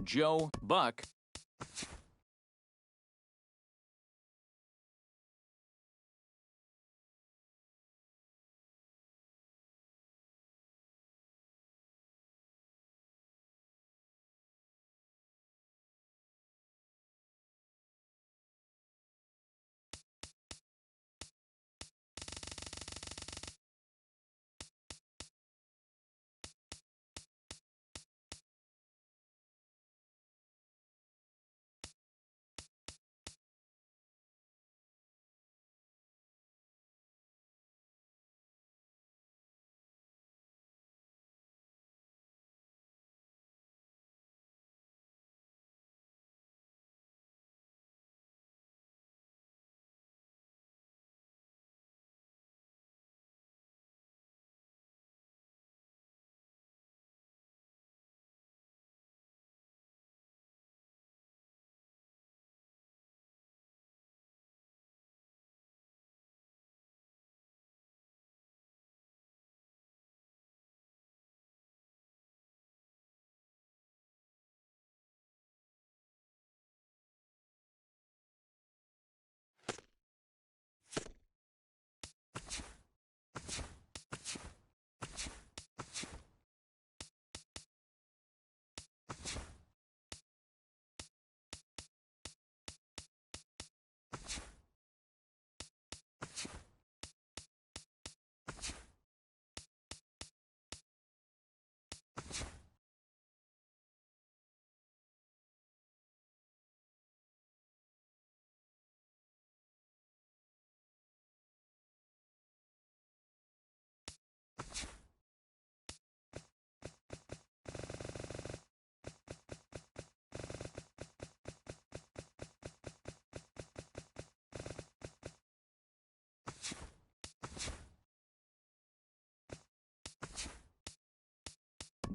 Joe Buck.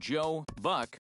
Joe Buck.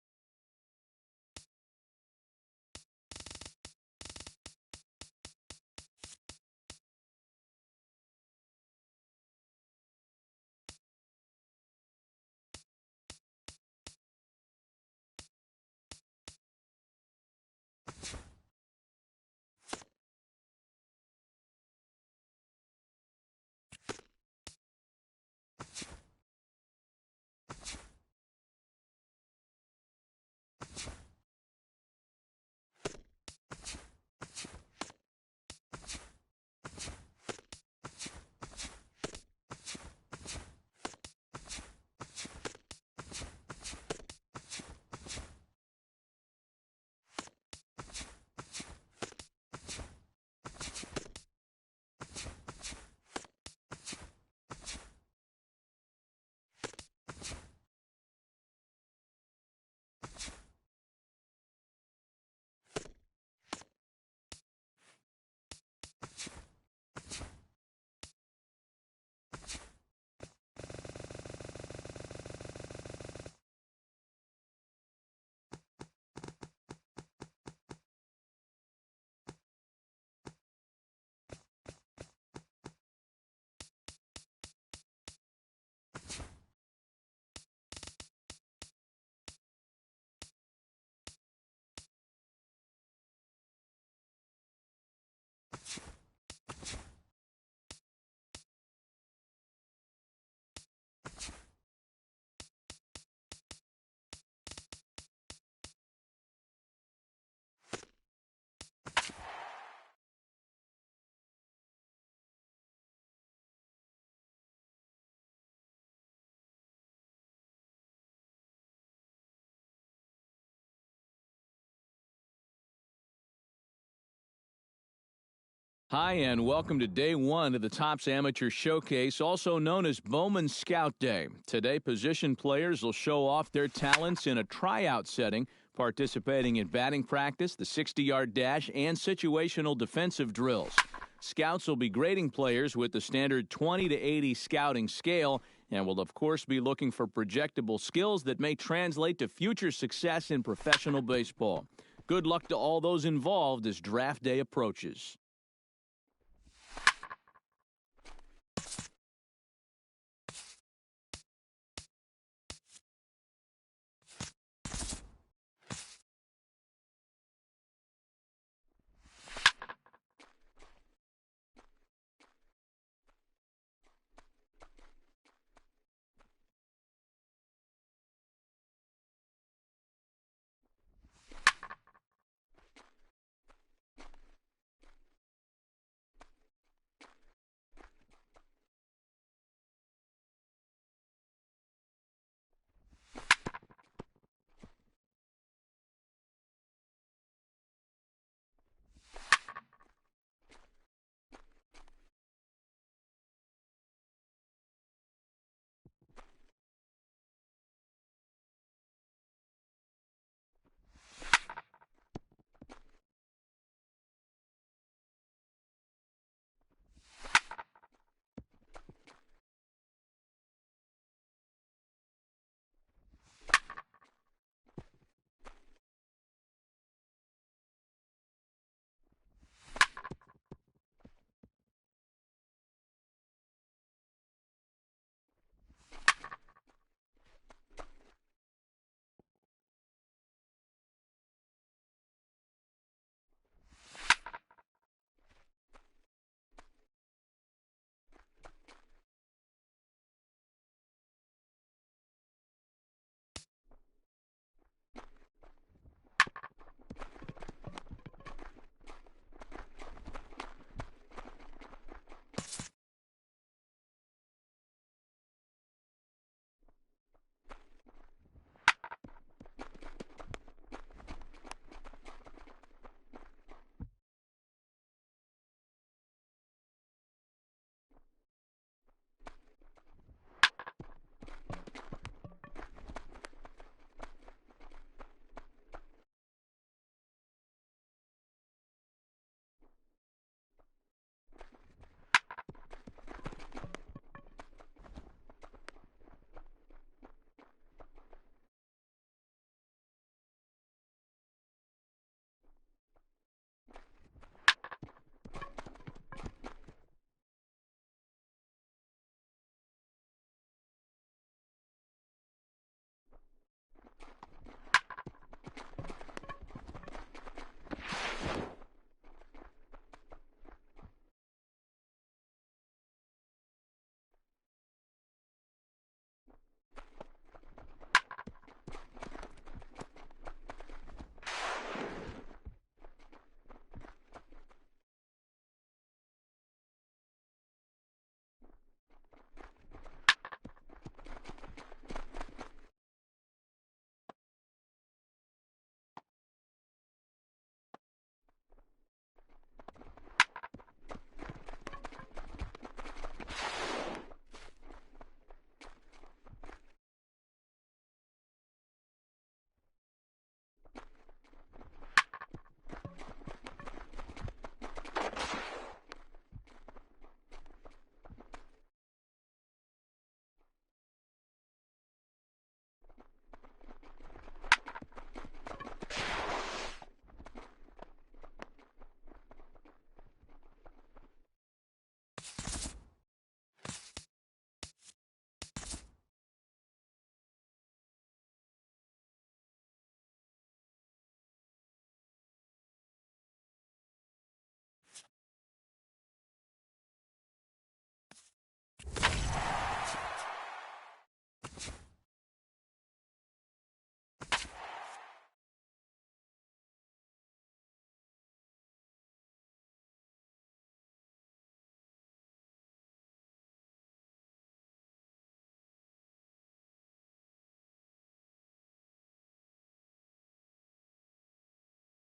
Hi, and welcome to day one of the Topps Amateur Showcase, also known as Bowman Scout Day. Today, position players will show off their talents in a tryout setting, participating in batting practice, the 60-yard dash, and situational defensive drills. Scouts will be grading players with the standard 20 to 80 scouting scale and will, of course, be looking for projectable skills that may translate to future success in professional baseball. Good luck to all those involved as draft day approaches.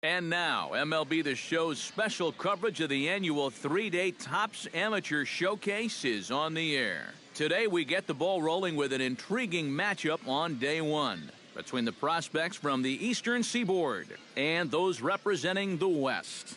And now, MLB The Show's special coverage of the annual 3-day Topps Amateur Showcase is on the air. Today, we get the ball rolling with an intriguing matchup on day one between the prospects from the Eastern Seaboard and those representing the West.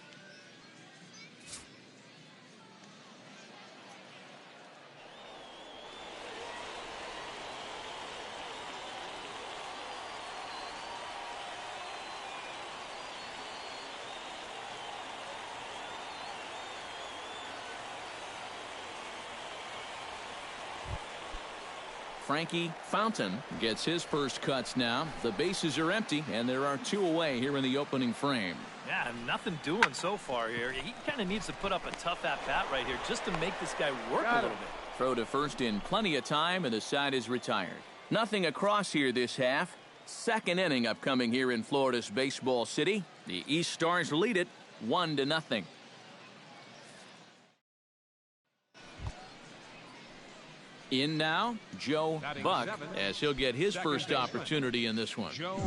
Frankie Fountain gets his first cuts now. The bases are empty, and there are two away here in the opening frame. Yeah, nothing doing so far here. He kind of needs to put up a tough at-bat right here just to make this guy work a little bit. Throw to first in plenty of time, and the side is retired. Nothing across here this half. Second inning upcoming here in Florida's Baseball City. The East Stars lead it 1-0. In now, Joe Buck, as he'll get his first opportunity in this one. Joe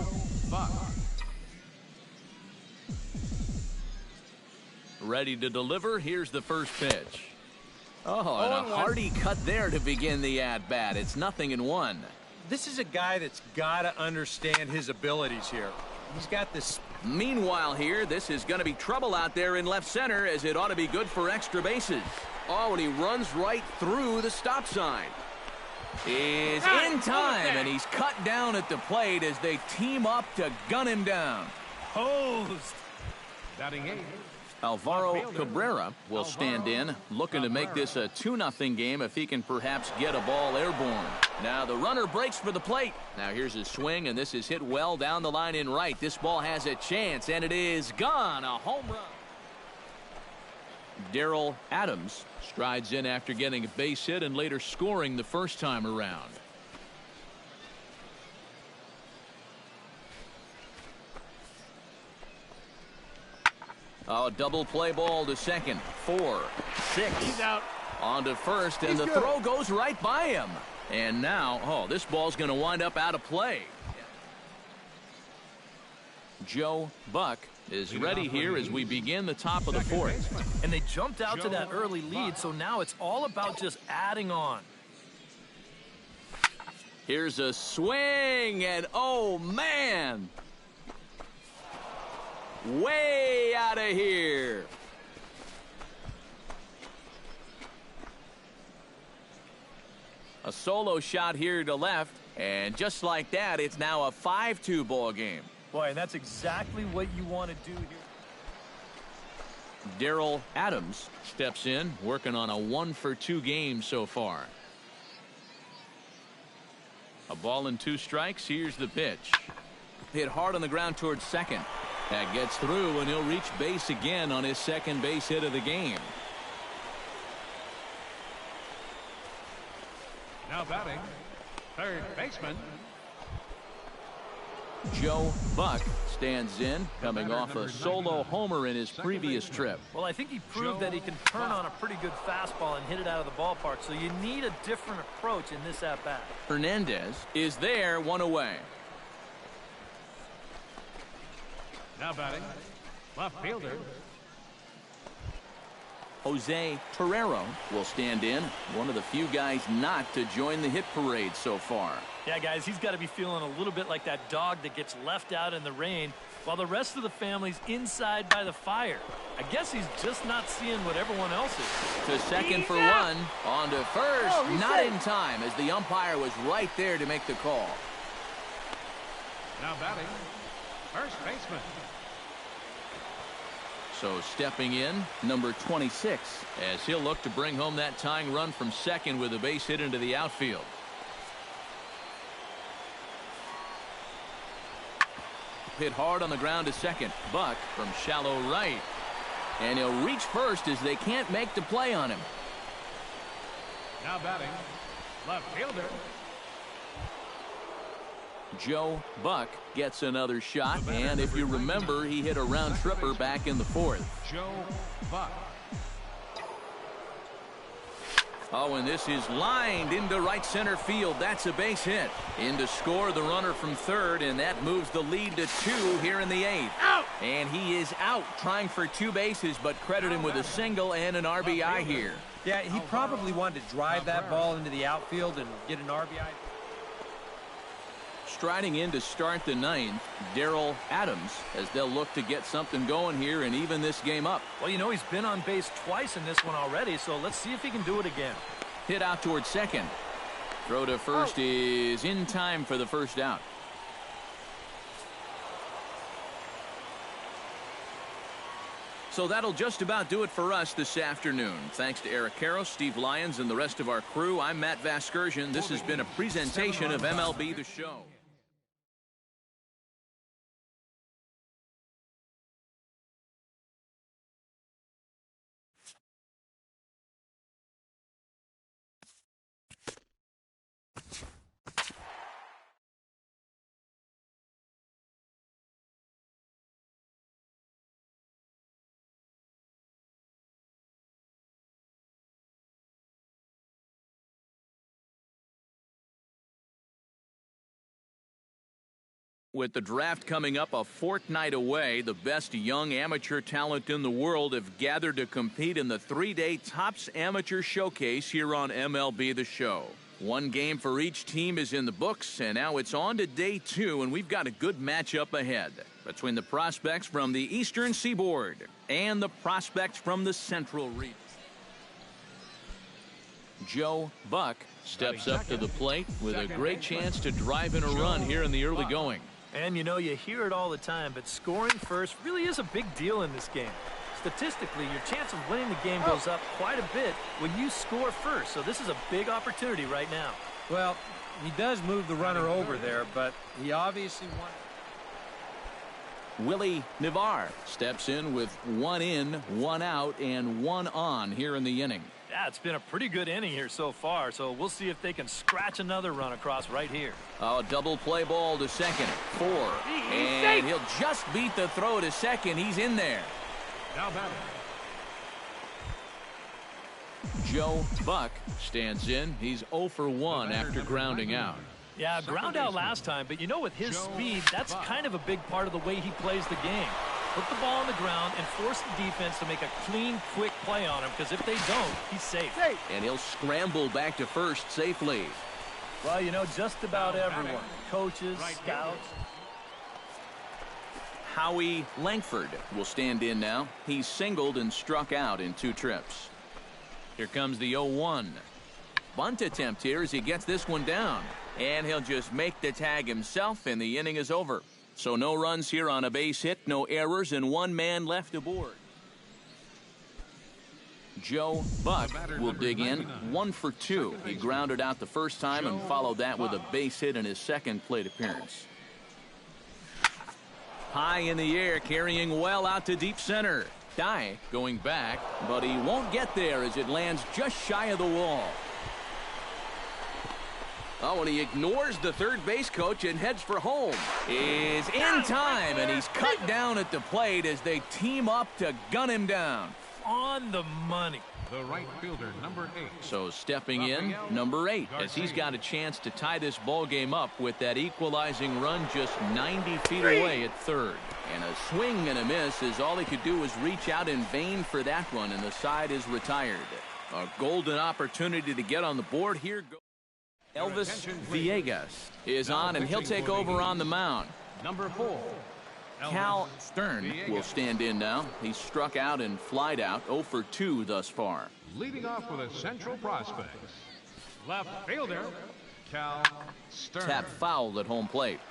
Buck. Ready to deliver. Here's the first pitch. Oh, and a hearty cut there to begin the at-bat. It's 0-1. This is a guy that's got to understand his abilities here. He's got this. Meanwhile here, this is going to be trouble out there in left center, as it ought to be good for extra bases. Oh, and he runs right through the stop sign. Is in time, and he's cut down at the plate as they team up to gun him down. Hosed. Batting 8. Alvaro Cabrera will stand in, looking to make this a 2-0 game if he can perhaps get a ball airborne. Now the runner breaks for the plate. Now here's his swing, and this is hit well down the line in right. This ball has a chance, and it is gone. A home run. Darrell Adams strides in after getting a base hit and later scoring the first time around. Oh, double play ball to second. 4, 6. He's out. On to first, and the throw goes right by him. And now, oh, this ball's going to wind up out of play. Joe Buck is ready here as we begin the top of the fourth. And they jumped out to that early lead, so now it's all about just adding on. Here's a swing, and oh, man. Way out of here. A solo shot here to left, and just like that, it's now a 5-2 ball game. Boy, and that's exactly what you want to do here. Darrell Adams steps in, working on a 1-for-2 game so far. A ball and 2 strikes. Here's the pitch. Hit hard on the ground towards second. That gets through, and he'll reach base again on his second base hit of the game. Now batting, third baseman, Joe Buck stands in, coming off a solo homer in his previous trip. Well, I think he proved that he can turn on a pretty good fastball and hit it out of the ballpark, so you need a different approach in this at-bat. Hernandez is there, 1 away. now batting, left fielder, Jose Torrero will stand in, one of the few guys not to join the hit parade so far. Yeah, guys, he's got to be feeling a little bit like that dog that gets left out in the rain while the rest of the family's inside by the fire. I guess he's just not seeing what everyone else is. To second for one, on to first, not in time as the umpire was right there to make the call. now batting, first baseman, So stepping in, number 26, as he'll look to bring home that tying run from second with a base hit into the outfield. Hit hard on the ground to second. Buck from shallow right. And he'll reach first as they can't make the play on him. now batting, left fielder, Joe Buck gets another shot, and if you remember, he hit a round tripper back in the fourth. Joe Buck, Oh, and this is lined into right center field. That's a base hit. In to score the runner from third, and that moves the lead to 2 here in the 8th. Out! And he is out trying for 2 bases, but credit him with a single and an RBI here. Yeah, he probably wanted to drive that ball into the outfield and get an RBI. Striding in to start the 9th, Darrell Adams, as they'll look to get something going here and even this game up. Well, you know, he's been on base twice in this one already, so let's see if he can do it again. Hit out towards second. Throw to first is in time for the first out. So that'll just about do it for us this afternoon. Thanks to Eric Karros, Steve Lyons, and the rest of our crew. I'm Matt Vasgersian. This has been a presentation of MLB The Show. With the draft coming up a fortnight away, the best young amateur talent in the world have gathered to compete in the 3-day Topps Amateur Showcase here on MLB The Show. 1 game for each team is in the books, and now it's on to day 2, and we've got a good matchup ahead between the prospects from the Eastern Seaboard and the prospects from the Central region. Joe Buck steps up to the plate with a great chance to drive in a run here in the early going. And you know, you hear it all the time, but scoring first really is a big deal in this game. Statistically, your chance of winning the game goes up quite a bit when you score first, so this is a big opportunity right now. Well, he does move the runner over there, but he obviously won. Willie Navar steps in with 1 in, 1 out, and 1 on here in the inning. Yeah, it's been a pretty good inning here so far, so we'll see if they can scratch another run across right here. Oh, double play ball to second. 4. And he'll just beat the throw to second. He's in there. Now batting. Joe Buck stands in. He's 0 for 1 after grounding out. Yeah, ground out last time, but you know, with his speed, that's kind of a big part of the way he plays the game. Put the ball on the ground and force the defense to make a clean, quick play on him, because if they don't, he's safe. And he'll scramble back to first safely. Well, you know, just about everyone. Coaches, scouts. Howie Langford will stand in now. He's singled and struck out in 2 trips. Here comes the 0-1. Bunt attempt here as he gets this one down. And he'll just make the tag himself, and the inning is over. So no runs here on a base hit, no errors, and 1 man left aboard. Joe Buck will dig in. 1 for 2. He grounded out the first time and followed that with a base hit in his second plate appearance. High in the air, carrying well out to deep center. Dye going back, but he won't get there as it lands just shy of the wall. Oh, and he ignores the third base coach and heads for home. Is in time, and he's cut down at the plate as they team up to gun him down. On the money. The right fielder, number 8. So stepping in, number 8, as he's got a chance to tie this ball game up with that equalizing run just 90 feet away at third. And a swing and a miss as all he could do was reach out in vain for that one, and the side is retired. A golden opportunity to get on the board here. Elvis Villegas is on, and he'll take over on the mound. Number 4. Cal Stern will stand in now. He's struck out and flied out, 0 for 2 thus far. Leading off with a Central prospects. Left fielder, Cal Stern. Tap fouled at home plate.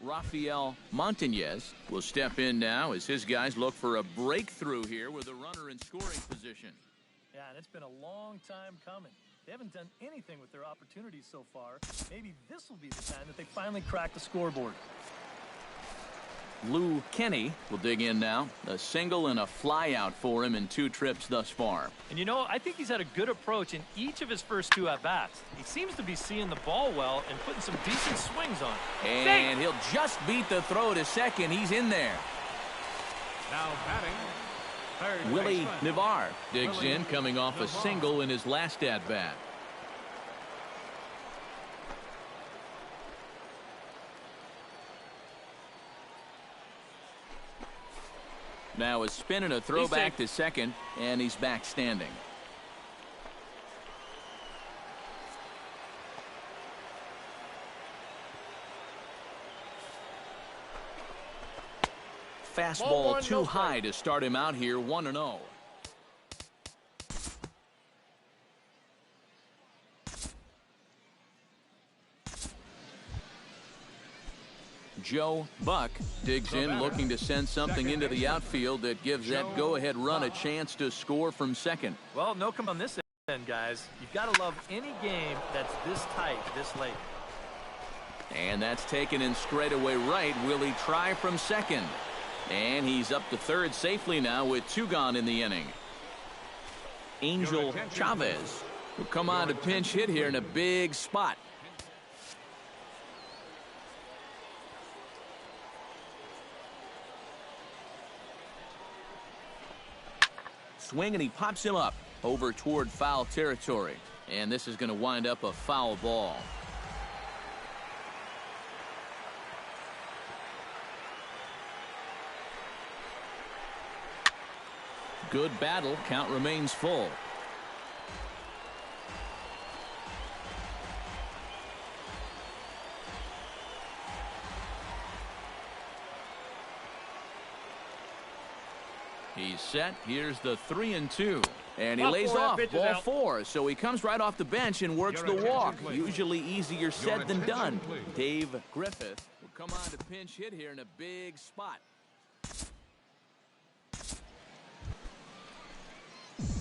Rafael Montañez will step in now as his guys look for a breakthrough here with a runner in scoring position. Yeah, and it's been a long time coming. They haven't done anything with their opportunities so far. Maybe this will be the time that they finally crack the scoreboard. Lou Kenny will dig in now. A single and a fly out for him in 2 trips thus far. And you know, I think he's had a good approach in each of his first 2 at-bats. He seems to be seeing the ball well and putting some decent swings on it. And he'll just beat the throw to second. He's in there. Now batting, third Willie baseman. Navar digs Willie in, coming off a Navar. single in his last at-bat. Now a spin and a throw back to second, and he's back standing. Fastball too high to start him out here, 1-0. Joe Buck digs in, looking to send something into the outfield that gives that go-ahead run a chance to score from second. Well, no come on this end, guys. You've got to love any game that's this tight, this late. And that's taken in straightaway right. Will he try from second? And he's up to third safely now with 2 gone in the inning. Angel Chavez will come on to pinch hit here in a big spot. Swing, and he pops him up over toward foul territory. And this is going to wind up a foul ball. Good battle. Count remains full. He's set. Here's the 3-2. And he lays off ball 4. So he comes right off the bench and works the walk. Usually easier said than done. Dave Griffith will come on to pinch hit here in a big spot.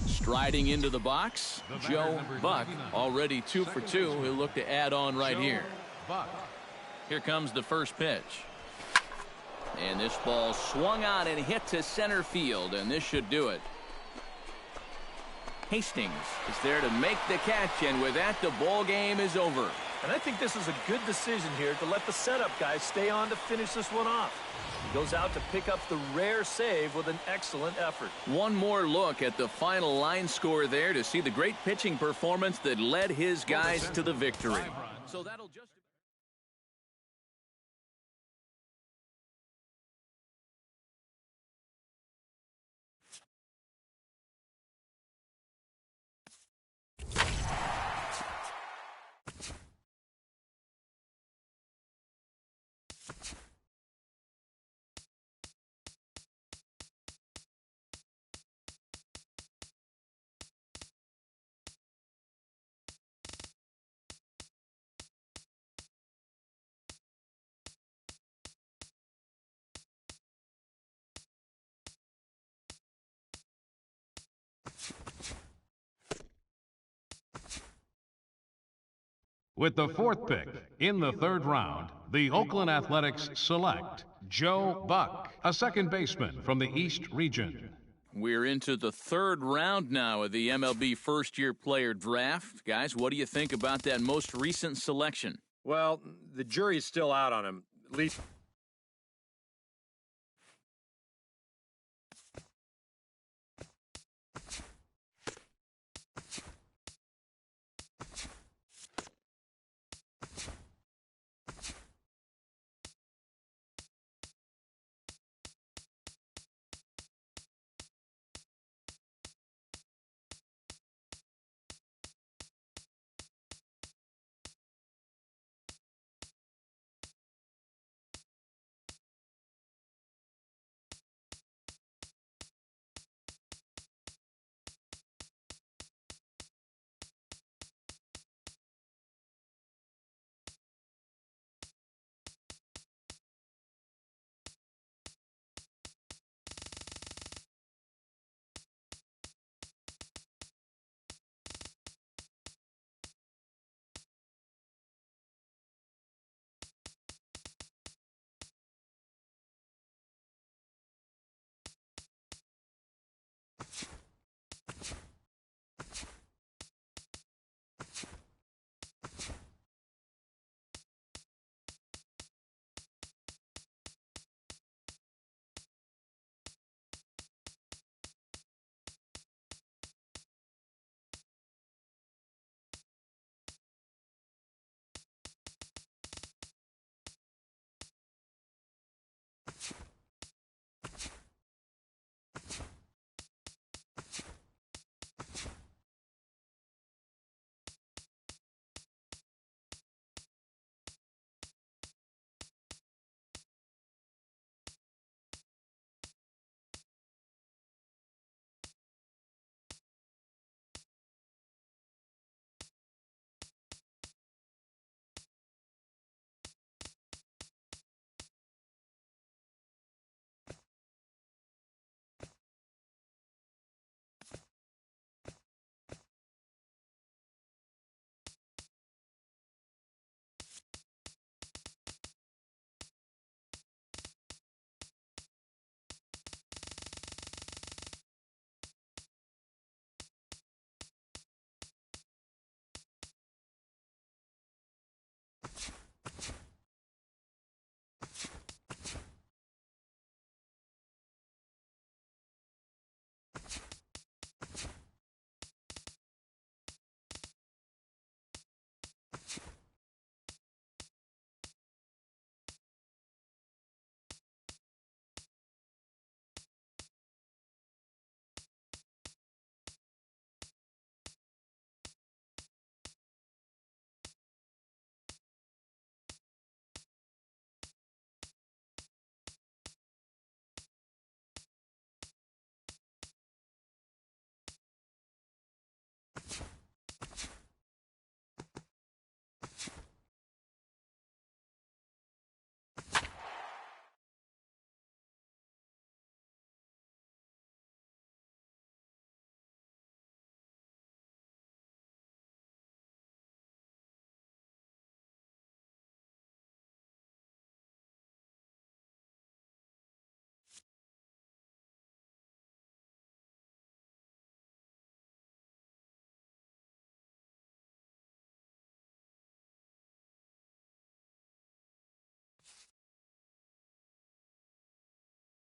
Striding into the box, Joe Buck, already 2 for 2. He'll look to add on right here. Here comes the first pitch. And this ball swung on and hit to center field, and this should do it. Hastings is there to make the catch, and with that, the ball game is over. And I think this is a good decision here to let the setup guys stay on to finish this one off. He goes out to pick up the rare save with an excellent effort. One more look at the final line score there to see the great pitching performance that led his guys to the victory. So that'll just... With the 4th pick in the 3rd round, the Oakland Athletics select Joe Buck, a second baseman from the East Region. We're into the 3rd round now of the MLB first-year player draft. Guys, what do you think about that most recent selection? Well, the jury's still out on him. At least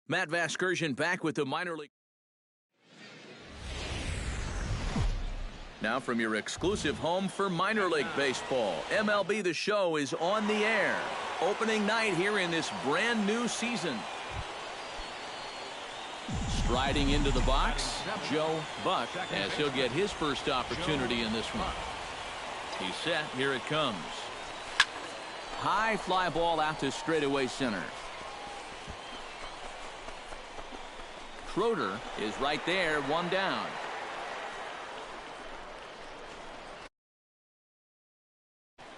Matt Vasgersian back with the minor league. Now from your exclusive home for minor league baseball, MLB The Show is on the air. Opening night here in this brand new season. Striding into the box, Joe Buck, as he'll get his first opportunity in this one. He's set. Here it comes. High fly ball out to straightaway center. Schroeder is right there, one down.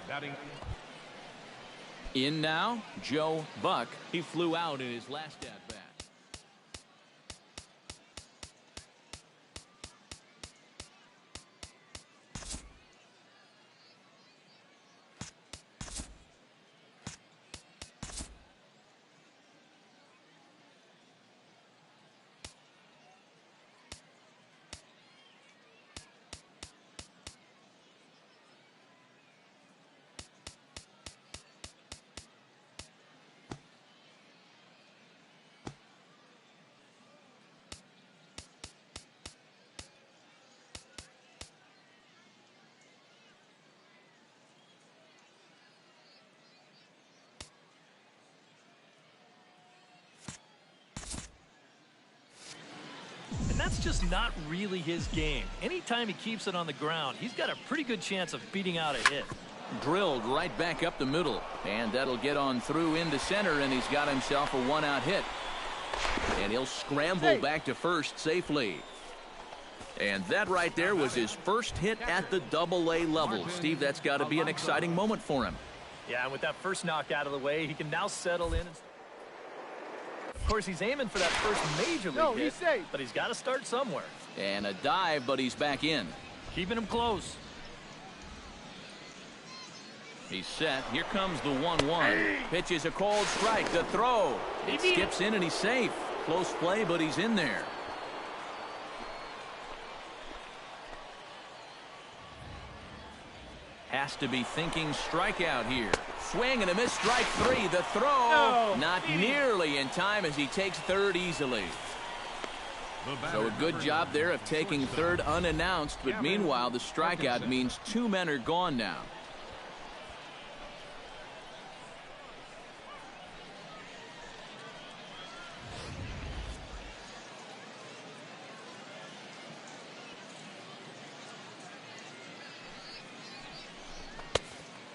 Batting. In now, Joe Buck. He flew out in his last at-bat. That's just not really his game. Anytime he keeps it on the ground, he's got a pretty good chance of beating out a hit. Drilled right back up the middle, and that'll get on through into center, and he's got himself a one-out hit. And he'll scramble back to first safely. And that right there was his first hit at the Double-A level. Steve, that's got to be an exciting moment for him. Yeah, and with that first knock out of the way, he can now settle in. Of course, he's aiming for that first major league hit, but he's got to start somewhere. And a dive, but he's back in. Keeping him close. He's set. Here comes the 1-1. Pitch is a called strike. The throw. It skips in, and he's safe. Close play, but he's in there. Has to be thinking strikeout here. Swing and a miss, strike three. The throw, not nearly in time as he takes third easily. So a good job there of taking third unannounced, but meanwhile the strikeout means two men are gone now.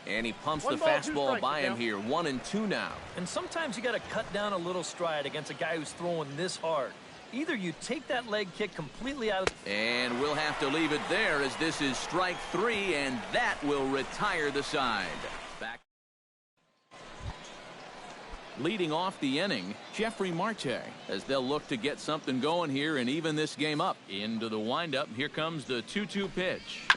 And he pumps the fastball by him here. 1-2 now. And sometimes you got to cut down a little stride against a guy who's throwing this hard. Either you take that leg kick completely out of... And we'll have to leave it there as this is strike three, and that will retire the side. Back. Leading off the inning, Jeffrey Marte, as they'll look to get something going here and even this game up. Into the windup. Here comes the 2-2 pitch.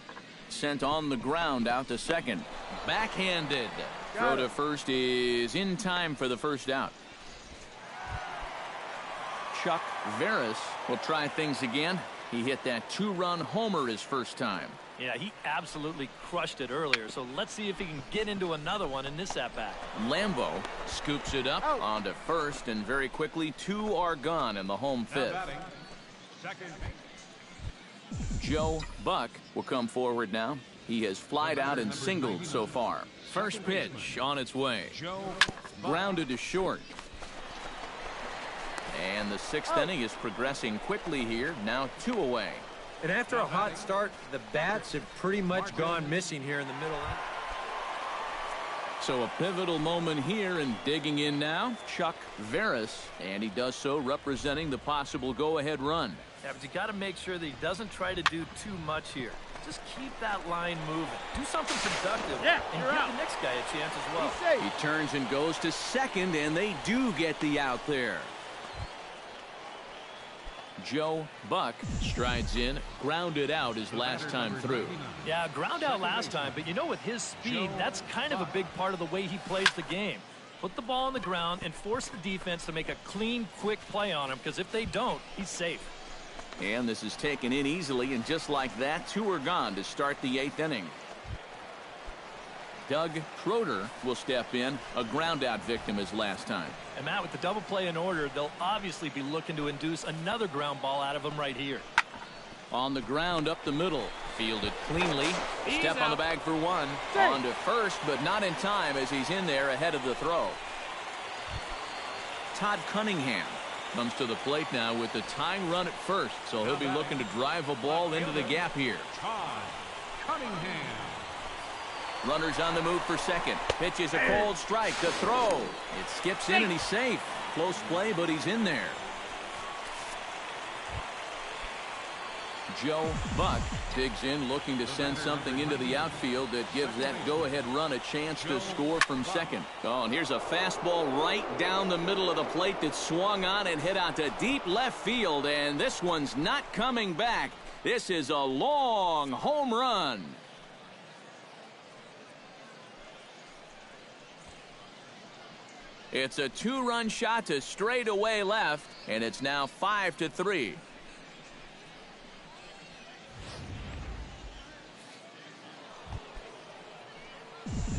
Sent on the ground out to second. Backhanded. Throw to first is in time for the first out. Chuck Veras will try things again. He hit that two-run homer his first time. Yeah, he absolutely crushed it earlier, so let's see if he can get into another one in this at-bat. Lambo scoops it up onto first, and very quickly 2 are gone in the home fifth. Second. Joe Buck will come forward now. He has flied out and singled so far. First pitch on its way. Joe Grounded to short. And the 6th inning is progressing quickly here. Now 2 away. And after a hot start, the bats have pretty much gone missing here in the middle. So a pivotal moment here, and digging in now, Chuck Veras, and he does so representing the possible go-ahead run. Yeah, but you got to make sure that he doesn't try to do too much here. Just keep that line moving. Do something productive, and give the next guy a chance as well. He turns and goes to second, and they do get the out there. Joe Buck strides in, grounded out his last time through. Yeah, ground out last time, but you know, with his speed, that's kind of a big part of the way he plays the game. Put the ball on the ground and force the defense to make a clean, quick play on him, because if they don't, he's safe. And this is taken in easily, and just like that, 2 are gone to start the 8th inning. Doug Schroeder will step in, a ground-out victim his last time. And Matt, with the double play in order, they'll obviously be looking to induce another ground ball out of him right here. On the ground up the middle, fielded cleanly. Step on the bag for 1. On to first, but not in time as he's in there ahead of the throw. Todd Cunningham comes to the plate now with the tying run at first, so he'll be looking to drive a ball into the gap here. Todd Cunningham. Runners on the move for second. Pitch is a cold strike. The throw. It skips in and he's safe. Close play, but he's in there. Joe Buck digs in, looking to send something into the outfield that gives that go-ahead run a chance to score from second. Oh, and here's a fastball right down the middle of the plate that swung on and hit out to deep left field, and this one's not coming back. This is a long home run. It's a 2-run shot to straightaway left, and it's now 5-3.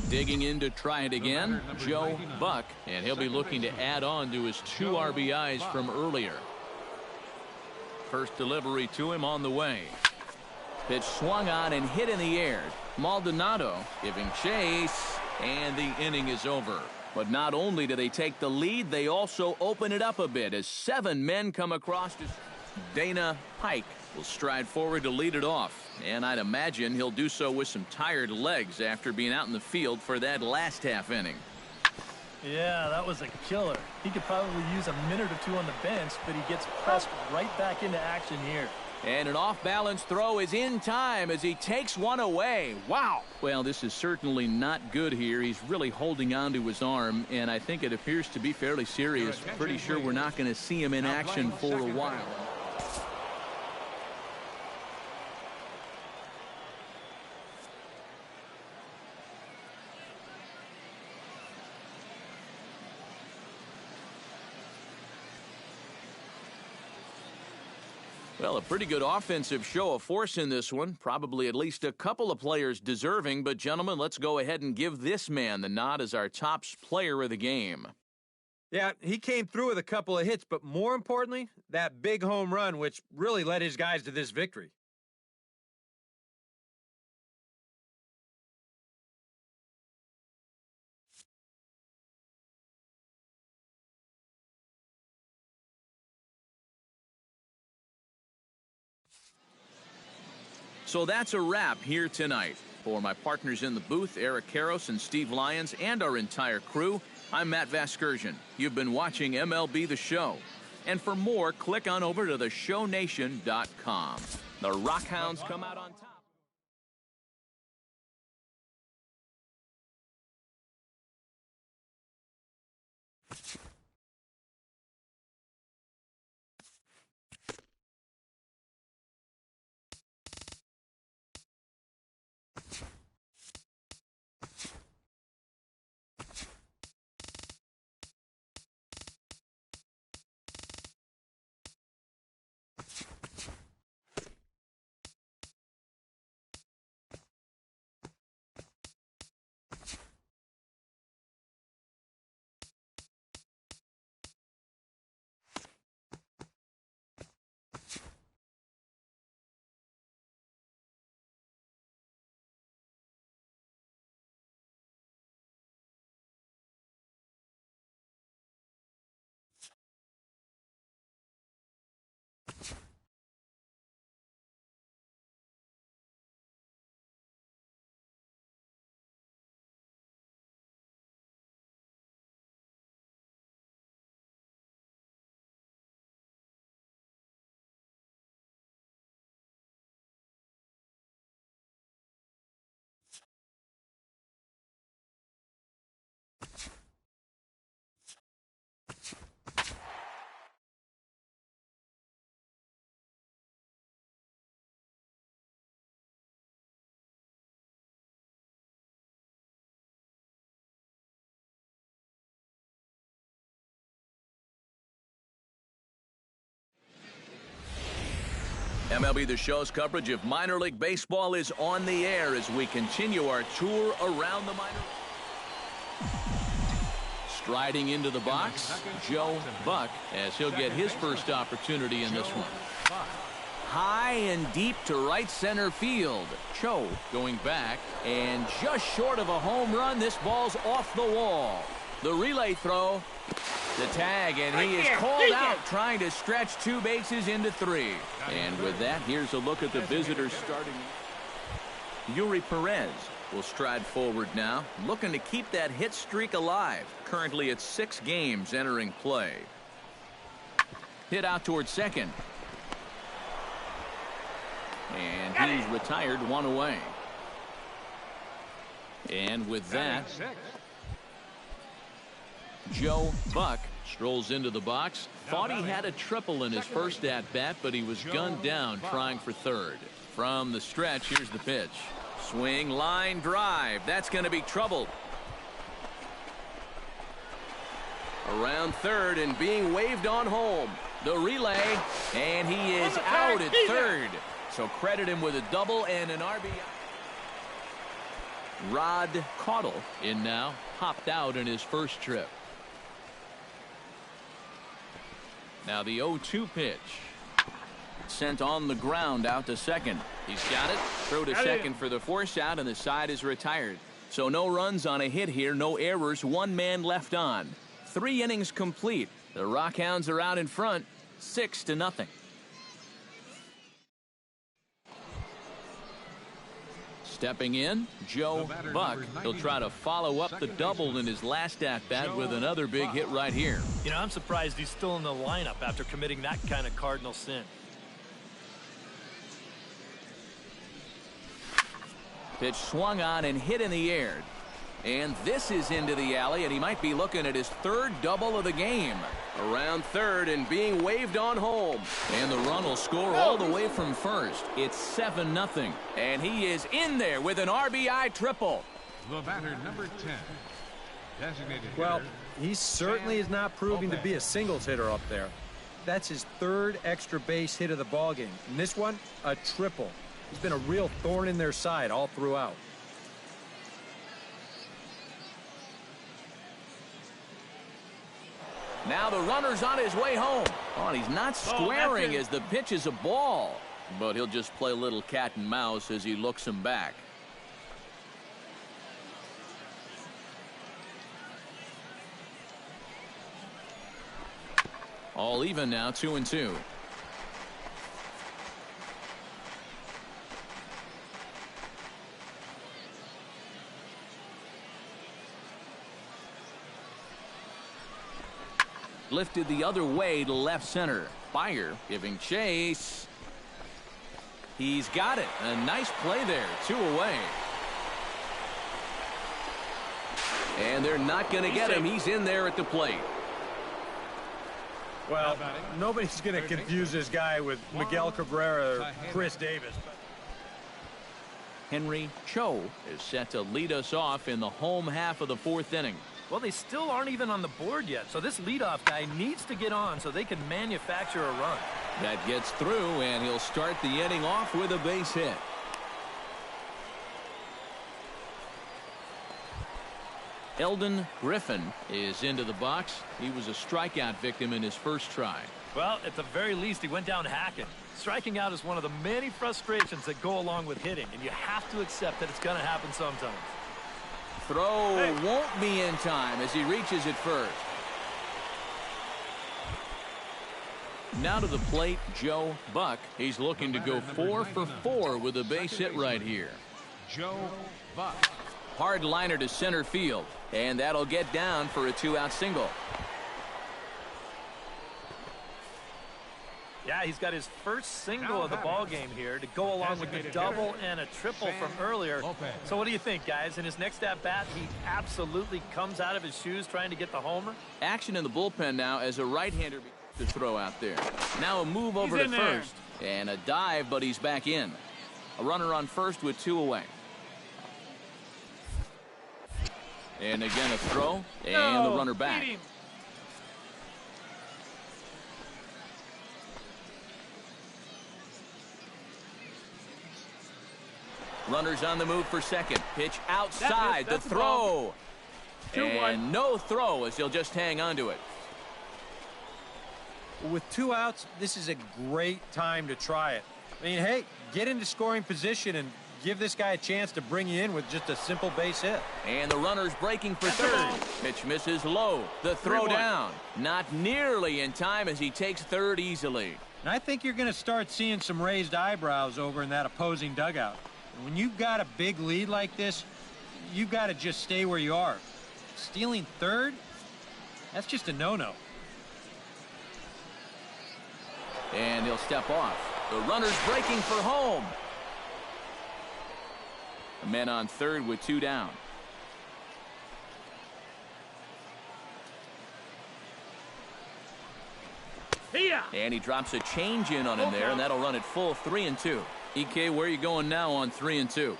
Digging in to try it again, Joe Buck, and he'll be looking to add on to his 2 RBIs from earlier. First delivery to him on the way. Pitch swung on and hit in the air. Maldonado giving chase, and the inning is over. But not only do they take the lead, they also open it up a bit as 7 men come across. Dana Pike will stride forward to lead it off, and I'd imagine he'll do so with some tired legs after being out in the field for that last half inning. Yeah, that was a killer. He could probably use a minute or 2 on the bench, but he gets pressed right back into action here. And an off-balance throw is in time as he takes one away. Wow. Well, this is certainly not good here. He's really holding on to his arm, and I think it appears to be fairly serious. Pretty sure we're not going to see him in action for a while. Well, a pretty good offensive show of force in this one. Probably at least a couple of players deserving. But, gentlemen, let's go ahead and give this man the nod as our top player of the game. Yeah, he came through with a couple of hits, but more importantly, that big home run, which really led his guys to this victory. So that's a wrap here tonight. For my partners in the booth, Eric Karros and Steve Lyons, and our entire crew, I'm Matt Vasgersian. You've been watching MLB The Show. And for more, click on over to theshownation.com. The Rockhounds come out on top. MLB The Show's coverage of minor league baseball is on the air as we continue our tour around the minor leagues. Striding into the box, Joe Buck, as he'll get his first opportunity in this one. High and deep to right center field. Cho going back, and just short of a home run, this ball's off the wall. The relay throw, the tag, and he is called out trying to stretch 2 bases into 3. And with that, here's a look at the visitors starting. Yuri Perez will stride forward now, looking to keep that hit streak alive. Currently at 6 games entering play. Hit out towards second. And he's retired 1 away. And with that, Joe Buck strolls into the box. Thought he had a triple in his first at-bat, but he was gunned down trying for third. From the stretch, here's the pitch. Swing, line, drive. That's going to be trouble. Around third and being waved on home. The relay, and he is out at third. So credit him with a double and an RBI. Rod Caudle in now, popped out in his first trip. Now the 0-2 pitch. Sent on the ground out to second. He's got it. Throw to second for the force out, and the side is retired. So no runs on a hit here, no errors, 1 man left on. 3 innings complete. The Rockhounds are out in front, 6-0. Stepping in, Joe Buck. He'll try to follow up the double in his last at-bat with another big hit right here. You know, I'm surprised he's still in the lineup after committing that kind of cardinal sin. Pitch swung on and hit in the air. And this is into the alley, and he might be looking at his 3rd double of the game. Around third and being waved on home. And the run will score all the way from first. It's 7-0. And he is in there with an RBI triple. The batter, number 10. Designated Well, hitter, he certainly is not proving to be a singles hitter up there. That's his 3rd extra base hit of the ballgame. And this one, a triple. He's been a real thorn in their side all throughout. Now the runner's on his way home. Oh, and he's not squaring as the pitch is a ball. But he'll just play a little cat and mouse as he looks him back. All even now, 2-2. Lifted the other way to left center. Fire giving chase. He's got it. A nice play there. 2 away. And they're not going to get him. He's in there at the plate. Well, nobody's going to confuse this guy with Miguel Cabrera or Chris Davis. Henry Cho is set to lead us off in the home half of the 4th inning. Well, they still aren't even on the board yet, so this leadoff guy needs to get on so they can manufacture a run. That gets through, and he'll start the inning off with a base hit. Eldon Griffin is into the box. He was a strikeout victim in his first try. Well, at the very least, he went down hacking. Striking out is one of the many frustrations that go along with hitting, and you have to accept that it's going to happen sometimes. Throw won't be in time as he reaches it first. Now to the plate, Joe Buck. He's looking to go 4 for 4 with a base hit right here. Joe Buck. Hard liner to center field, and that'll get down for a 2-out single. Yeah, he's got his first single of the ball game here to go along with the double and a triple from earlier. So what do you think, guys? In his next at-bat, he absolutely comes out of his shoes trying to get the homer. Action in the bullpen now as a right-hander to throw out there. Now a move over to first. And a dive, but he's back in. A runner on first with 2 away. And again a throw, and the runner back. Runners on the move for second. Pitch outside. The throw. And no throw as he'll just hang on to it. With 2 outs, this is a great time to try it. I mean, hey, get into scoring position and give this guy a chance to bring you in with just a simple base hit. And the runner's breaking for third. Pitch misses low. The throw down. Not nearly in time as he takes third easily. And I think you're going to start seeing some raised eyebrows over in that opposing dugout. And when you've got a big lead like this, you've got to just stay where you are. Stealing third? That's just a no-no. And he'll step off. The runner's breaking for home. A man on third with 2 down. And he drops a change in on him there, and that'll run it full 3-2. EK, where are you going now on 3-2?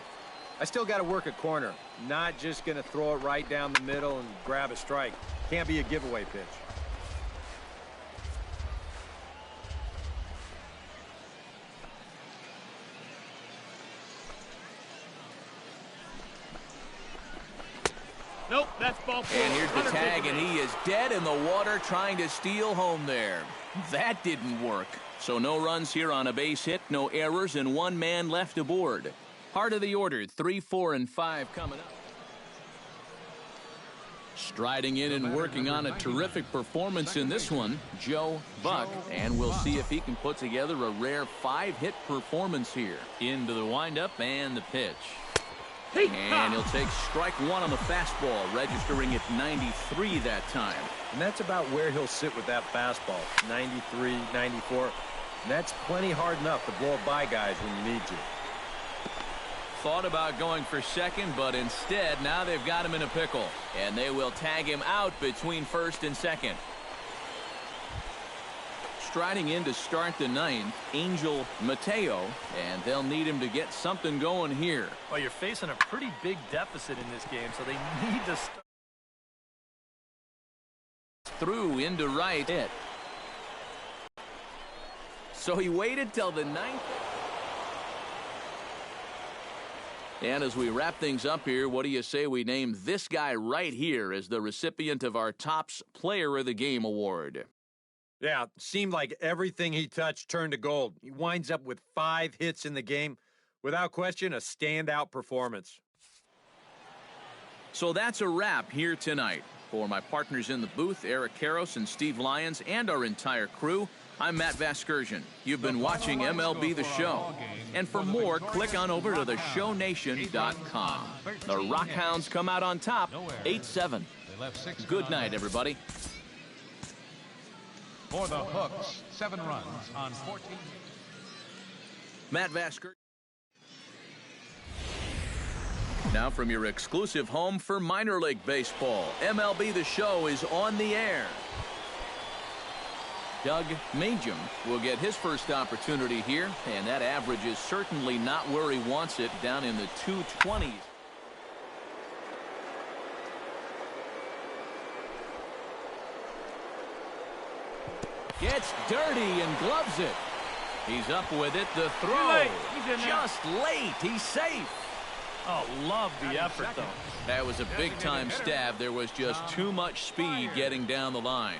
I still got to work a corner. Not just going to throw it right down the middle and grab a strike. Can't be a giveaway pitch. Nope, that's ball 4. And here's the tag, and he is dead in the water trying to steal home there. That didn't work. So no runs here on a base hit, no errors, and 1 man left aboard. Heart of the order, 3, 4, and 5 coming up. Striding in and working on a terrific performance in this one, Joe Buck. And we'll see if he can put together a rare 5-hit performance here. Into the windup and the pitch. And he'll take strike 1 on the fastball, registering at 93 that time. And that's about where he'll sit with that fastball, 93, 94. And that's plenty hard enough to blow by guys when you need to. Thought about going for second, but instead now they've got him in a pickle. And they will tag him out between first and second. Striding in to start the 9th, Angel Mateo, and they'll need him to get something going here. Well, you're facing a pretty big deficit in this game, so they need to start. Through into right hit. So he waited till the 9th. And as we wrap things up here, what do you say we name this guy right here as the recipient of our Topps Player of the Game award? Yeah, seemed like everything he touched turned to gold. He winds up with 5 hits in the game. Without question, a standout performance. So that's a wrap here tonight. For my partners in the booth, Eric Karros and Steve Lyons, and our entire crew, I'm Matt Vasgersian. You've been watching MLB The Show. And for more, click on over to theshownation.com. The Rockhounds come out on top, 8-7. Good night, everybody. For the Hooks, 7 runs on 14. Matt Vasgersian. Now from your exclusive home for minor league baseball, MLB The Show is on the air. Doug Majum will get his first opportunity here, and that average is certainly not where he wants it, down in the 220s. Gets dirty and gloves it. He's up with it. The throw. Just late. He's safe. Oh, love the effort, though. That was a big-time stab. There was just too much speed getting down the line.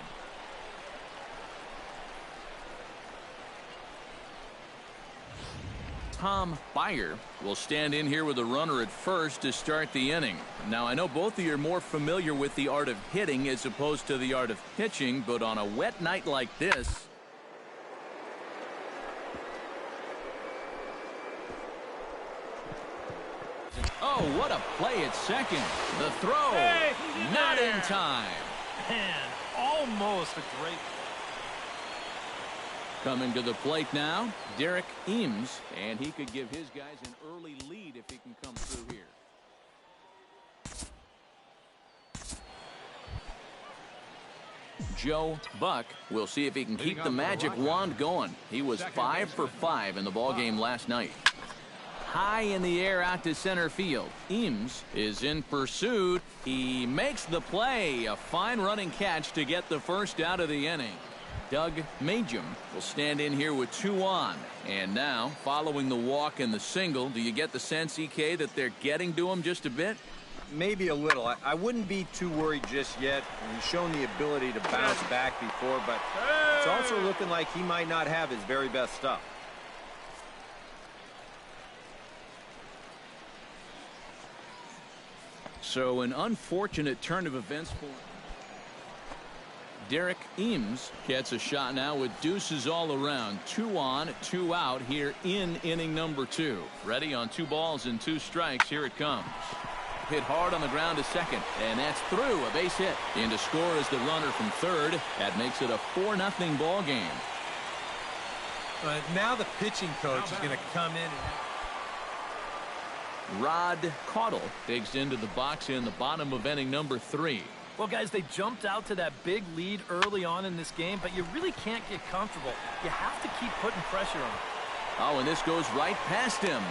Tom Byer will stand in here with a runner at first to start the inning. Now, I know both of you are more familiar with the art of hitting as opposed to the art of pitching, but on a wet night like this, oh, what a play at second. The throw, not in time. Man, almost a great. Coming to the plate now, Derek Eames, and he could give his guys an early lead if he can come through here. Joe Buck will see if he can keep the magic wand going. He was 5 for 5 in the ballgame last night. High in the air out to center field. Eames is in pursuit. He makes the play. A fine running catch to get the first out of the inning. Doug Majum will stand in here with 2 on. And now, following the walk and the single, do you get the sense, EK, that they're getting to him just a bit? Maybe a little. I wouldn't be too worried just yet. He's shown the ability to bounce back before, but it's also looking like he might not have his very best stuff. So an unfortunate turn of events for Derek Eames gets a shot now with deuces all around. 2 on, 2 out here in inning number 2. Ready on 2 balls and 2 strikes. Here it comes. Hit hard on the ground to second, and that's through. A base hit. In to score is the runner from third. That makes it a 4-0 ball game. But now the pitching coach is going to come in and Rod Caudle digs into the box in the bottom of inning number 3. Well, guys, they jumped out to that big lead early on in this game, but you really can't get comfortable. You have to keep putting pressure on them. Oh, and this goes right past him.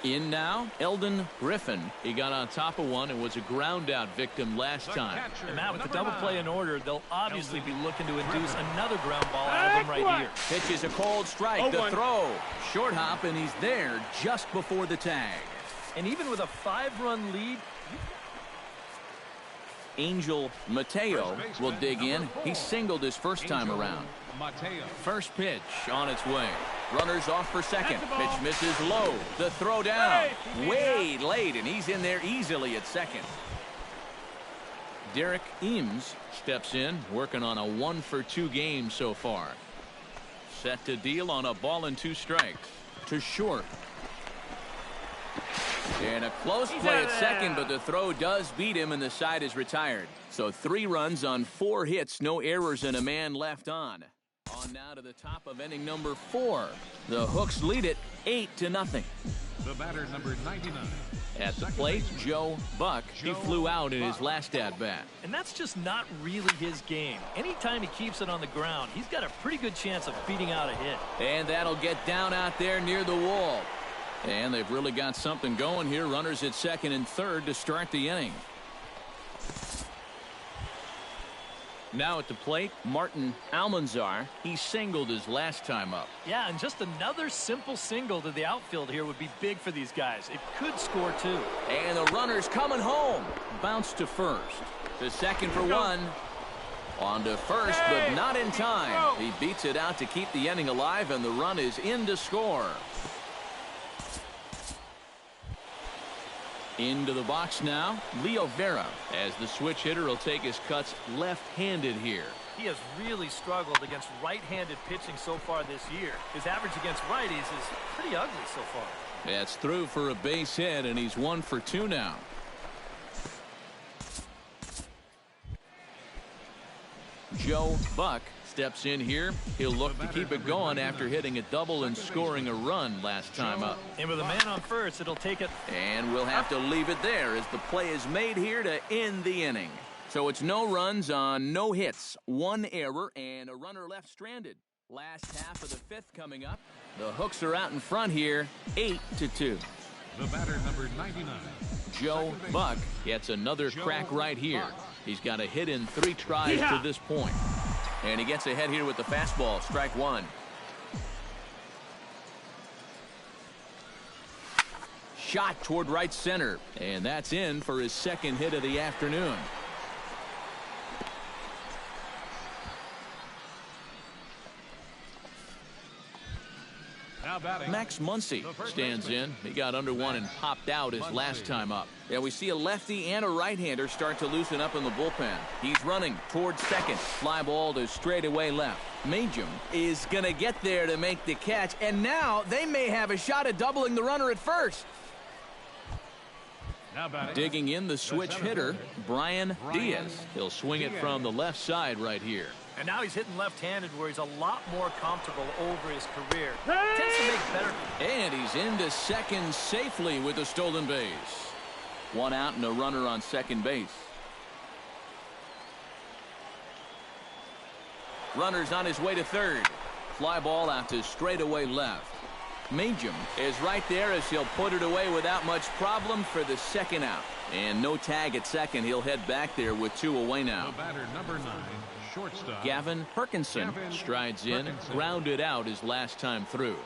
In now, Eldon Griffin. He got on top of one and was a ground out victim last time. And Matt, with the double play in order, they'll obviously be looking to induce another ground ball out of him right here. Pitch is a cold strike. The throw. Short hop, and he's there just before the tag. And even with a 5-run lead, Angel Mateo will dig in. He singled his first time around. First pitch on its way. Runners off for second. Pitch misses low. The throw down. Way late, and he's in there easily at second. Derek Eames steps in, working on a 1-for-2 game so far. Set to deal on a ball and 2 strikes. To short. And a close play at second, but the throw does beat him, and the side is retired. So 3 runs on 4 hits, no errors, and a man left on. On now to the top of inning number 4. The Hooks lead it 8-0. The batter, number 99. At the plate, Joe Buck. He flew out in his last at-bat. and that's just not really his game. Anytime he keeps it on the ground, he's got a pretty good chance of beating out a hit. And that'll get down out there near the wall. And they've really got something going here. Runners at second and third to start the inning. Now at the plate, Martin Almanzar. He singled his last time up. Yeah, and just another simple single to the outfield here would be big for these guys. It could score too. And the runner's coming home. Bounce to first. To second for one. On to first, but not in time. He beats it out to keep the inning alive, and the run is in to score. Into the box now, Leo Vera, as the switch hitter will take his cuts left-handed here. He has really struggled against right-handed pitching so far this year. His average against righties is pretty ugly so far. That's through for a base hit, and he's 1 for 2 now. Joe Buck steps in here. He'll look to keep it going after hitting a double and scoring a run last time up. And with a man on first, it'll take it. And we'll have to leave it there as the play is made here to end the inning. So it's no runs on no hits, 1 error, and a runner left stranded. Last half of the 5th coming up. The Hooks are out in front here, 8-2. The batter, number 99. Joe Buck gets another crack right here. He's got a hit in 3 tries to this point. And he gets ahead here with the fastball, strike 1. Shot toward right center, and that's in for his 2nd hit of the afternoon. Now batting, Max Muncy stands in. He got under one and popped out his last time up. Yeah, we see a lefty and a right-hander start to loosen up in the bullpen. He's running towards second. Fly ball to straightaway left. Majum is going to get there to make the catch, and now they may have a shot at doubling the runner at first. now batting, Digging in the switch hitter, Brian Diaz. He'll swing it from the left side right here. And now he's hitting left-handed where he's a lot more comfortable over his career. Tends to make better. And he's into second safely with a stolen base. 1 out and a runner on second base. Runner's on his way to third. Fly ball out to straightaway left. Majum is right there as he'll put it away without much problem for the second out. And no tag at second. He'll head back there with 2 away now. The batter, number 9, shortstop. Gavin Perkinson strides in, grounded out his last time through.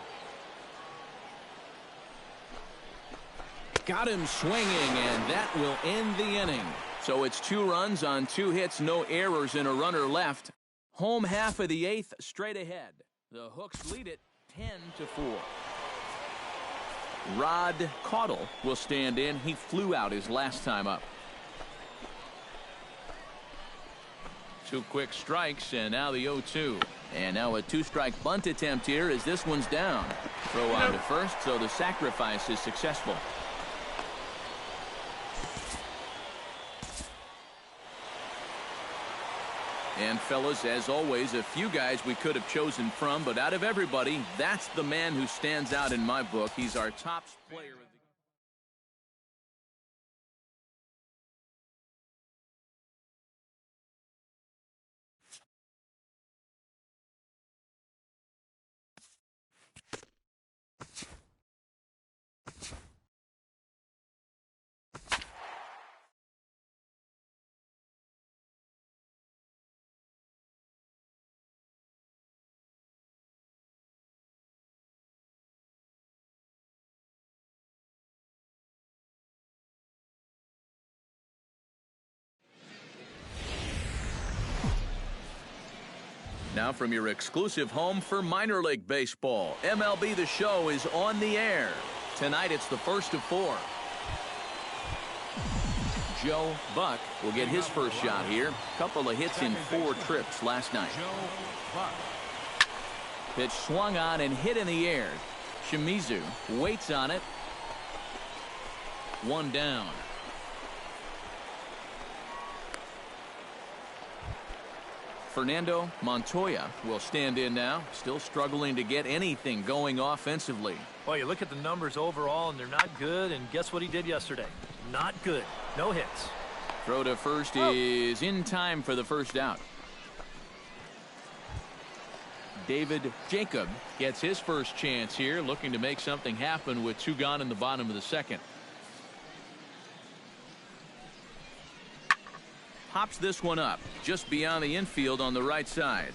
Got him swinging, and that will end the inning. So it's 2 runs on 2 hits, no errors, and a runner left. Home half of the 8th, straight ahead. The Hooks lead it 10-4. Rod Caudle will stand in. He flew out his last time up. 2 quick strikes, and now the 0-2. And now a 2-strike bunt attempt here as this one's down. Throw on to first, so the sacrifice is successful. And fellas, as always, a few guys we could have chosen from, but out of everybody, that's the man who stands out in my book. He's our top player of the Now from your exclusive home for minor league baseball, MLB The Show is on the air. Tonight it's the first of 4. Joe Buck will get his first shot here. Couple of hits in 4 trips last night. Pitch swung on and hit in the air. Shimizu waits on it. 1 down. Fernando Montoya will stand in now, still struggling to get anything going offensively. Well, you look at the numbers overall, and they're not good, and guess what he did yesterday? Not good. No hits. Throw to first is in time for the first out. David Jacob gets his first chance here, looking to make something happen with 2 gone in the bottom of the 2nd. Pops this one up just beyond the infield on the right side.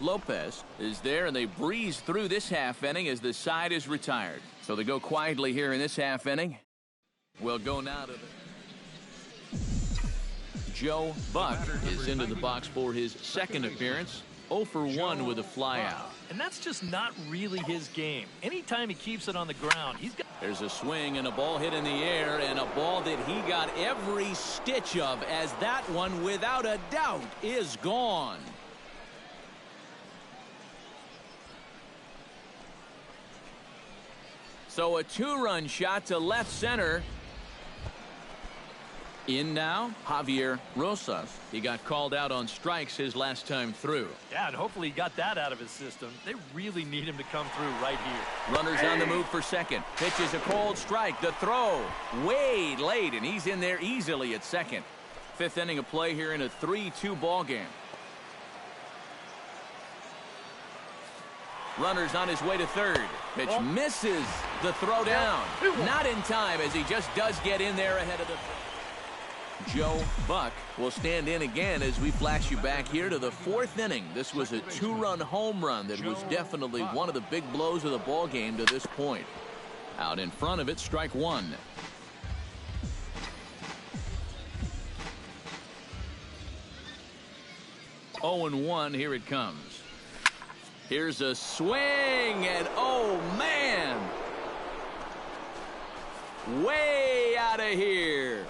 Lopez is there, and they breeze through this half inning as the side is retired. So they go quietly here in this half inning. We'll go now to Joe Buck is into the box for his 2nd appearance. 0 for 1 with a flyout. And that's just not really his game. Anytime he keeps it on the ground, he's got... There's a swing and a ball hit in the air, and a ball that he got every stitch of, as that one, without a doubt, is gone. So a 2-run shot to left center. In now, Javier Rosas. He got called out on strikes his last time through. Yeah, and hopefully he got that out of his system. They really need him to come through right here. Runners on the move for second. Pitches a cold strike. The throw way late, and he's in there easily at second. 5th inning of play here in a 3-2 ball game. Runners on his way to third. Pitch misses the throw down. Not in time, as he just does get in there ahead of the... Joe Buck will stand in again as we flash you back here to the 4th inning. This was a 2-run home run that was definitely one of the big blows of the ball game to this point. Out in front of it, strike 1. Oh and 1, here it comes. Here's a swing, and oh man! Way out of here.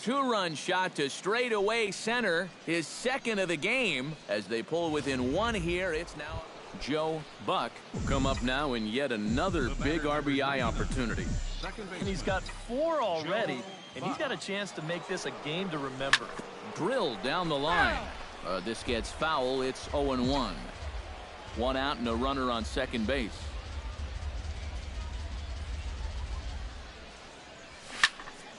Two-run shot to straightaway center, his 2nd of the game. As they pull within 1 here, it's now Joe Buck will come up now in yet another big RBI opportunity. And he's got 4 already, and he's got a chance to make this a game to remember. Drilled down the line. This gets foul. It's 0-1. 1 out and a runner on second base.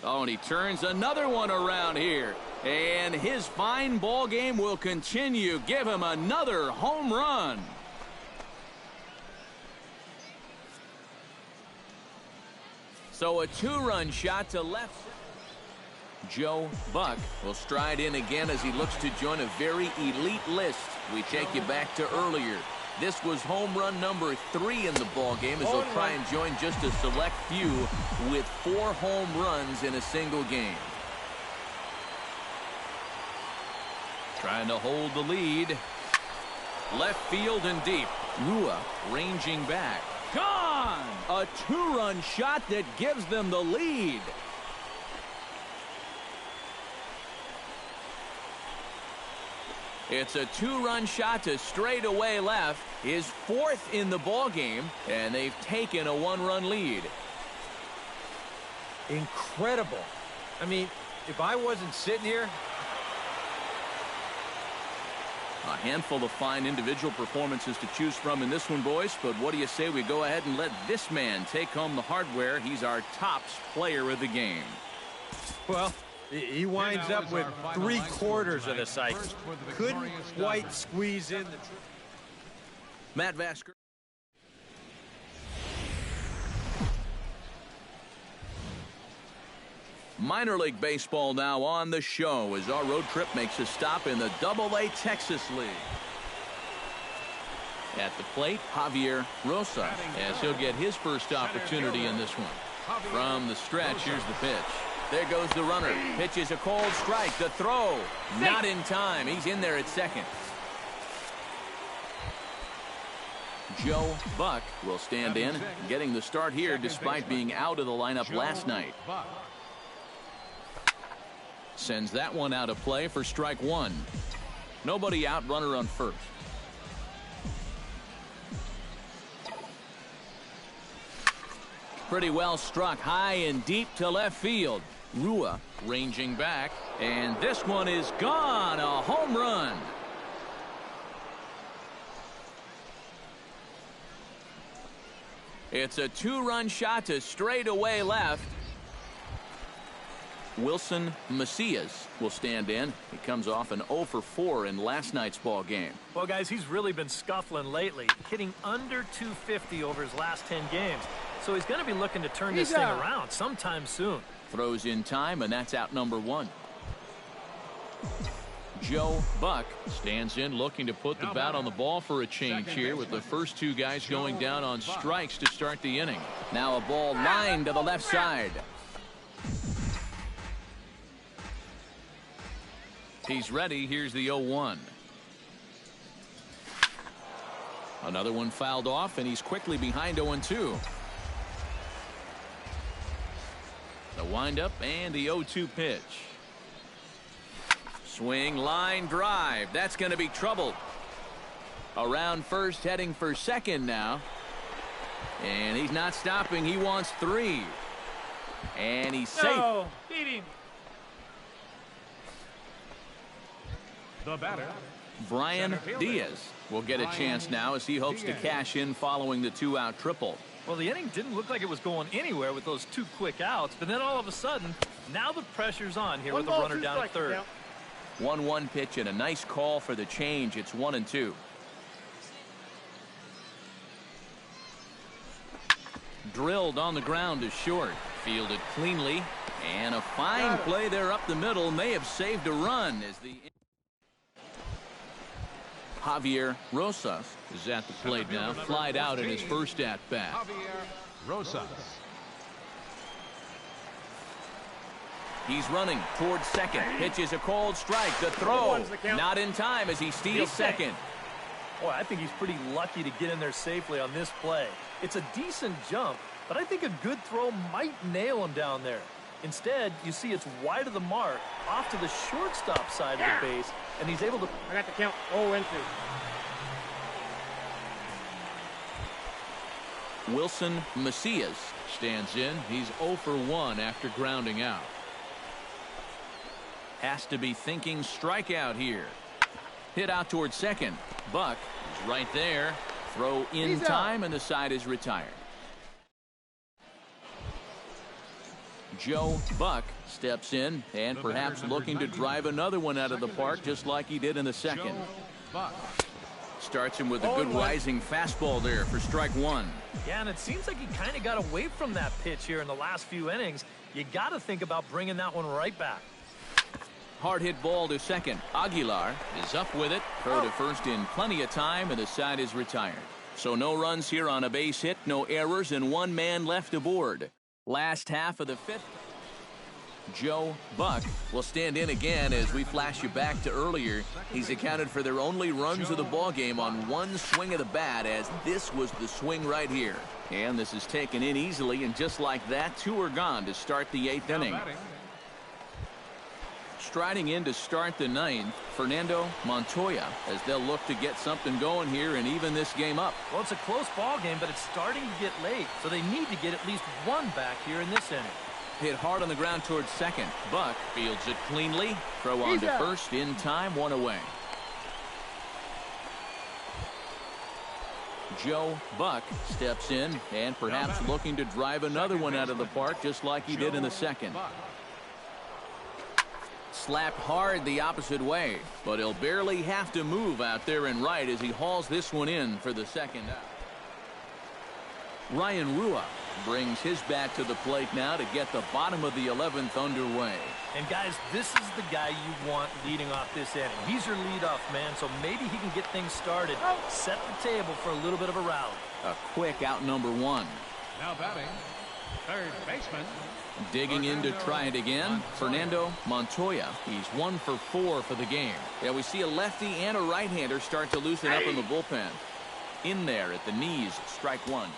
Oh, and he turns another one around here. And his fine ball game will continue. Give him another home run. So a two-run shot to left. Joe Buck will stride in again as he looks to join a very elite list. We take you back to earlier. This was home run number 3 in the ball game as they'll try and join just a select few with 4 home runs in a single game. Trying to hold the lead. Left field and deep. Rua ranging back. Gone! A 2-run shot that gives them the lead. It's a 2-run shot to straightaway left. His 4th in the ball game, and they've taken a 1-run lead. Incredible. I mean, if I wasn't sitting here. A handful of fine individual performances to choose from in this one, boys. But what do you say we go ahead and let this man take home the hardware? He's our tops player of the game. Well, he winds up with 3/4 of the cycle. Couldn't quite squeeze in the... Matt Vasker. Minor League Baseball now on the show as our road trip makes a stop in the AA Texas League. At the plate, Javier Rosa, as he'll get his first opportunity in this one. From the stretch, here's the pitch. There goes the runner. Pitch is a cold strike. The throw, not in time. He's in there at second. Joe Buck will stand in, getting the start here despite being out of the lineup last night. Sends that one out of play for strike 1. Nobody out, runner on first. Pretty well struck high and deep to left field. Rua ranging back, and this one is gone. A home run. It's a 2-run shot to straightaway left. Wilson Macias will stand in. He comes off an 0 for 4 in last night's ball game. Well, guys, he's really been scuffling lately, hitting under 250 over his last 10 games. So he's going to be looking to turn this thing around sometime soon. Throws in time, and that's out number 1. Joe Buck stands in, looking to put the bat on the ball for a change here, with the first 2 guys going down on strikes to start the inning. Now a ball lined to the left side. He's ready. Here's the 0-1. Another one fouled off, and he's quickly behind 0-2. The windup and the 0-2 pitch. Swing, line, drive. That's going to be trouble. Around first, heading for second now. And he's not stopping. He wants 3. And he's safe. No, beat him. The batter, Brian Diaz will get a chance now as he hopes to cash in following the 2-out triple. Well, the inning didn't look like it was going anywhere with those 2 quick outs, but then all of a sudden, now the pressure's on here with the runner down at third. 1-1 pitch and a nice call for the change. It's 1-2. Drilled on the ground to short. Fielded cleanly. And a fine play there up the middle. May have saved a run as the... Javier Rosas is at the plate now. Flied out in his first at-bat. Javier Rosas. He's running towards second. Pitches a cold strike. The throw not in time as he steals second. Boy, I think he's pretty lucky to get in there safely on this play. It's a decent jump, but I think a good throw might nail him down there. Instead, you see it's wide of the mark, off to the shortstop side of the base, and he's able to... I got the count 0-2. Wilson Macias stands in. He's 0 for 1 after grounding out. Has to be thinking strikeout here. Hit out towards second. Buck is right there. Throw in time, and the side is retired. Joe Buck steps in and perhaps looking to drive another one out of the park just like he did in the second. Starts him with a good rising fastball there for strike one. Yeah, and it seems like he kind of got away from that pitch here in the last few innings. You got to think about bringing that one right back. Hard hit ball to second. Aguilar is up with it. Throw to first in plenty of time, and the side is retired. So no runs here on a base hit, no errors, and one man left aboard. Last half of the fifth. Joe Buck will stand in again as we flash you back to earlier. He's accounted for their only runs of the ball game on one swing of the bat, as this was the swing right here. And this is taken in easily, and just like that, two are gone to start the eighth inning. Striding in to start the ninth, Fernando Montoya, as they'll look to get something going here and even this game up. Well, it's a close ball game, but it's starting to get late, so they need to get at least one back here in this inning. Hit hard on the ground towards second. Buck fields it cleanly. Throw on to first in time, one away. Joe Buck steps in and perhaps looking to drive another one out of the park just like he did in the second. Slapped hard the opposite way, but he'll barely have to move out there and right as he hauls this one in for the second out. Ryan Rua brings his bat to the plate now to get the bottom of the 11th underway. And guys, this is the guy you want leading off this inning. He's your leadoff man, so maybe he can get things started, set the table for a little bit of a rally. A quick out number one. Now batting, third baseman. Digging in to try it again, Fernando Montoya. He's 1 for 4 for the game. Yeah, we see a lefty and a right-hander start to loosen up in the bullpen. In there at the knees, strike one.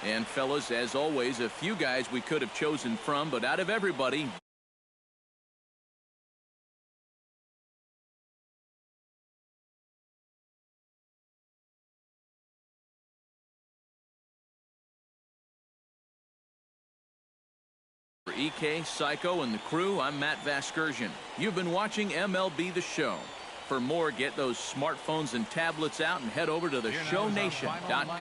And fellas, as always, a few guys we could have chosen from, but out of everybody, for EK, Psycho, and the crew, I'm Matt Vasgersian. You've been watching MLB The Show. For more, get those smartphones and tablets out and head over to theshownation.com.